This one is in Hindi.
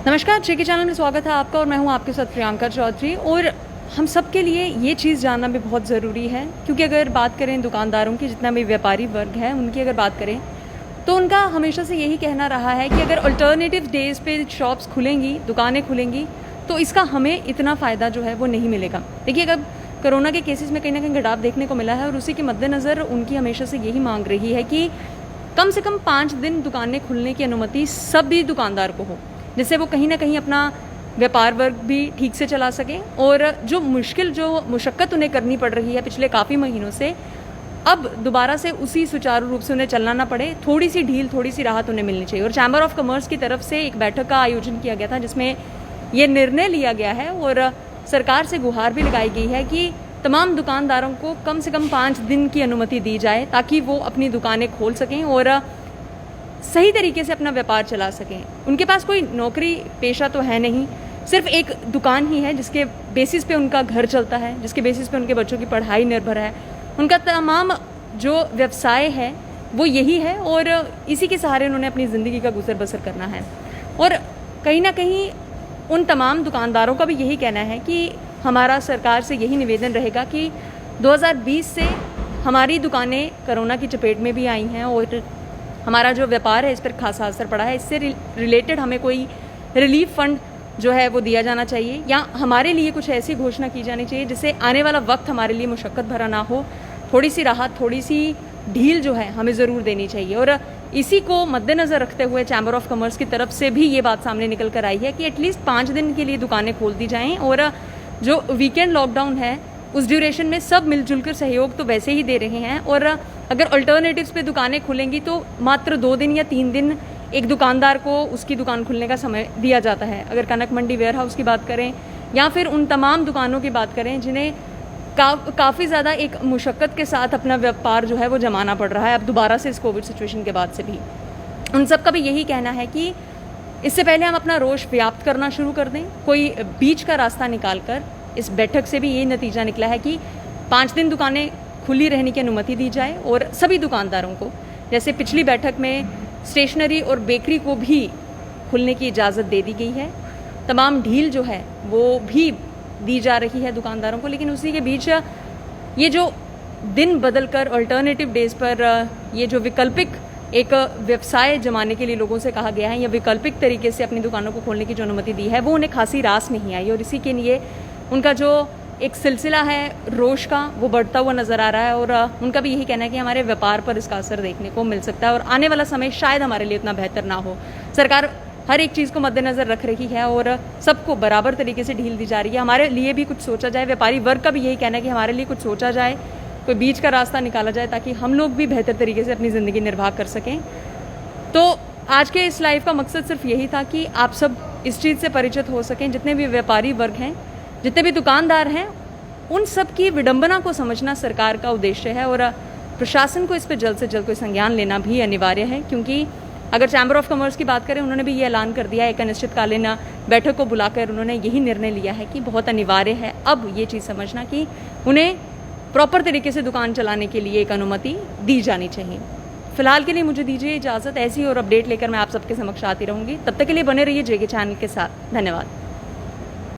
नमस्कार, जेके चैनल में स्वागत है आपका और मैं हूं आपके साथ प्रियंका चौधरी। और हम सब के लिए ये चीज़ जानना भी बहुत ज़रूरी है, क्योंकि अगर बात करें दुकानदारों की, जितना भी व्यापारी वर्ग है उनकी अगर बात करें तो उनका हमेशा से यही कहना रहा है कि अगर अल्टरनेटिव डेज पे शॉप्स खुलेंगी, दुकानें खुलेंगी, तो इसका हमें इतना फ़ायदा जो है वो नहीं मिलेगा। देखिए, अगर कोरोना के केसेस में कहीं ना कहीं घटाव देखने को मिला है और उसी के मद्देनज़र उनकी हमेशा से यही मांग रही है कि कम से कम 5 दिन दुकानें खुलने की अनुमति सभी दुकानदार को हो, जिससे वो कहीं ना कहीं अपना व्यापार वर्ग भी ठीक से चला सकें। और जो मुशक्क़त उन्हें करनी पड़ रही है पिछले काफ़ी महीनों से, अब दोबारा से उसी सुचारू रूप से उन्हें चलना ना पड़े, थोड़ी सी ढील, थोड़ी सी राहत उन्हें मिलनी चाहिए। और चैम्बर ऑफ कॉमर्स की तरफ से एक बैठक का आयोजन किया गया था, जिसमें ये निर्णय लिया गया है और सरकार से गुहार भी लगाई गई है कि तमाम दुकानदारों को कम से कम 5 दिन की अनुमति दी जाए, ताकि वो अपनी दुकानें खोल सकें और सही तरीके से अपना व्यापार चला सकें। उनके पास कोई नौकरी पेशा तो है नहीं, सिर्फ एक दुकान ही है जिसके बेसिस पे उनका घर चलता है, जिसके बेसिस पे उनके बच्चों की पढ़ाई निर्भर है। उनका तमाम जो व्यवसाय है वो यही है और इसी के सहारे उन्होंने अपनी ज़िंदगी का गुजर बसर करना है। और कहीं ना कहीं उन तमाम दुकानदारों का भी यही कहना है कि हमारा सरकार से यही निवेदन रहेगा कि 2020 से हमारी दुकानें कोरोना की चपेट में भी आई हैं और हमारा जो व्यापार है इस पर खासा असर पड़ा है। इससे रिलेटेड हमें कोई रिलीफ फंड जो है वो दिया जाना चाहिए, या हमारे लिए कुछ ऐसी घोषणा की जानी चाहिए जिससे आने वाला वक्त हमारे लिए मुशक्क़त भरा ना हो। थोड़ी सी राहत, थोड़ी सी ढील जो है हमें ज़रूर देनी चाहिए। और इसी को मद्देनज़र रखते हुए चैम्बर ऑफ कॉमर्स की तरफ से भी ये बात सामने निकल कर आई है कि एटलीस्ट 5 दिन के लिए दुकानें खोल दी जाएँ और जो वीकेंड लॉकडाउन है उस ड्यूरेशन में सब मिलजुल कर सहयोग तो वैसे ही दे रहे हैं। और अगर अल्टरनेटिव्स पे दुकानें खुलेंगी तो मात्र 2 दिन या 3 दिन एक दुकानदार को उसकी दुकान खुलने का समय दिया जाता है। अगर कनक मंडी वेयर हाउस की बात करें या फिर उन तमाम दुकानों की बात करें जिन्हें काफ़ी ज़्यादा एक मुशक्क़त के साथ अपना व्यापार जो है वो जमाना पड़ रहा है अब दोबारा से इस कोविड सिचुएशन के बाद से भी, उन सब का भी यही कहना है कि इससे पहले हम अपना रोष व्याप्त करना शुरू कर दें, कोई बीच का रास्ता निकाल कर। इस बैठक से भी यही नतीजा निकला है कि 5 दिन दुकानें खुली रहने की अनुमति दी जाए और सभी दुकानदारों को, जैसे पिछली बैठक में स्टेशनरी और बेकरी को भी खुलने की इजाज़त दे दी गई है, तमाम ढील जो है वो भी दी जा रही है दुकानदारों को। लेकिन उसी के बीच ये जो दिन बदल कर अल्टरनेटिव डेज पर ये जो वैकल्पिक एक व्यवसाय जमाने के लिए लोगों से कहा गया है, या वैकल्पिक तरीके से अपनी दुकानों को खोलने की जो अनुमति दी है, वो उन्हें खासी रास नहीं आई। और इसी के लिए उनका जो एक सिलसिला है रोष का वो बढ़ता हुआ नज़र आ रहा है। और उनका भी यही कहना है कि हमारे व्यापार पर इसका असर देखने को मिल सकता है और आने वाला समय शायद हमारे लिए उतना बेहतर ना हो। सरकार हर एक चीज़ को मद्देनज़र रख रही है और सबको बराबर तरीके से ढील दी जा रही है। हमारे लिए भी कुछ सोचा जाए, व्यापारी वर्ग का भी यही कहना है कि हमारे लिए कुछ सोचा जाए, कोई बीच का रास्ता निकाला जाए, ताकि हम लोग भी बेहतर तरीके से अपनी ज़िंदगी निर्वाह कर सकें। तो आज के इस लाइव का मकसद सिर्फ यही था कि आप सब इस चीज़ से परिचित हो सकें, जितने भी व्यापारी वर्ग हैं, जितने भी दुकानदार हैं, उन सब की विडंबना को समझना सरकार का उद्देश्य है। और प्रशासन को इस पर जल्द से जल्द कोई संज्ञान लेना भी अनिवार्य है, क्योंकि अगर चैम्बर ऑफ कॉमर्स की बात करें, उन्होंने भी ये ऐलान कर दिया है, एक अनिश्चितकालीन बैठक को बुलाकर उन्होंने यही निर्णय लिया है कि बहुत अनिवार्य है अब ये चीज़ समझना कि उन्हें प्रॉपर तरीके से दुकान चलाने के लिए एक अनुमति दी जानी चाहिए। फिलहाल के लिए मुझे दीजिए इजाज़त। ऐसी और अपडेट लेकर मैं आप सबके समक्ष आती रहूँगी। तब तक के लिए बने रहिए जेके चैनल के साथ। धन्यवाद।